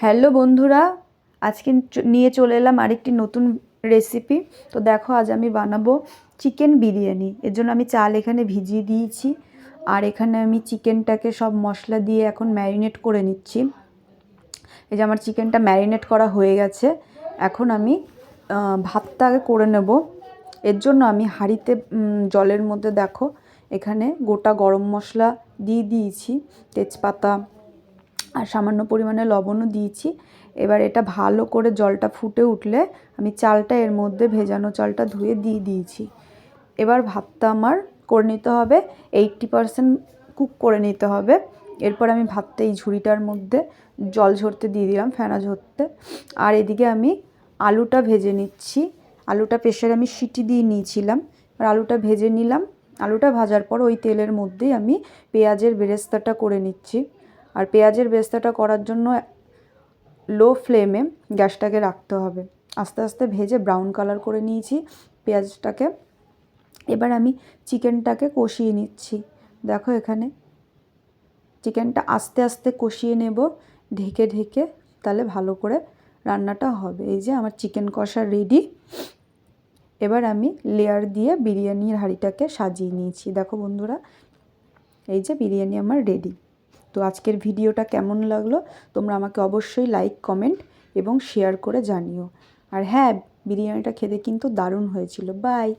Hello বন্ধুরা, আজকে নিয়ে চলে এলাম আরেকটি নতুন রেসিপি। তো দেখো, আজ আমি বানাবো চিকেন বিরিয়ানি। এর জন্য আমি চাল এখানে ভিজিয়ে দিয়েছি, আর এখানে আমি চিকেনটাকে সব মশলা দিয়ে এখন ম্যারিনেট করে নিচ্ছি। এই যে আমার চিকেনটা ম্যারিনেট করা হয়ে গেছে। এখন আমি ভাতটা আগে করে নেব। এর জন্য আমি হাঁড়িতে জলের মধ্যে দেখো এখানে গোটা গরম মশলা দিয়ে দিয়েছি, তেজপাতা আর সামান্য পরিমাণে লবণও দিয়েছি। এবার এটা ভালো করে জলটা ফুটে উঠলে আমি চালটা এর মধ্যে, ভেজানো চালটা ধুয়ে দিয়ে দিয়েছি। এবার ভাতটা আমার করে নিতে হবে, 80% কুক করে নিতে হবে। এরপর আমি ভাতটা এই ঝুড়িটার মধ্যে জল ঝরতে দিয়ে দিলাম, ফেনা ঝরতে। আর এদিকে আমি আলুটা ভেজে নিচ্ছি। আলুটা প্রেসারে আমি সিটি দিয়ে নিয়েছিলাম, আর আলুটা ভেজে নিলাম। আলুটা ভাজার পর ওই তেলের মধ্যেই আমি পেঁয়াজের বেরেস্তাটা করে নিচ্ছি। আর পেঁয়াজের বেরেস্তাটা করার জন্য লো ফ্লেমে গ্যাসটাকে রাখতে হবে। আস্তে আস্তে ভেজে ব্রাউন কালার করে নিয়েছি পেঁয়াজটাকে। এবার আমি চিকেনটাকে কষিয়ে নিচ্ছি। দেখো এখানে চিকেনটা আস্তে আস্তে কষিয়ে নেব, ঢেকে ঢেকে, তাহলে ভালো করে রান্নাটা হবে। এই যে আমার চিকেন কষা রেডি। এবার আমি লেয়ার দিয়ে বিরিয়ানির হাঁড়িটাকে সাজিয়ে নিয়েছি। দেখো বন্ধুরা, এই যে বিরিয়ানি আমার রেডি। তো আজকের ভিডিওটা কেমন লাগলো তোমরা আমাকে অবশ্যই লাইক, কমেন্ট এবং শেয়ার করে জানিও। আর হ্যাঁ, বিরিয়ানিটা খেতে কিন্তু দারুণ হয়েছিল। বাই।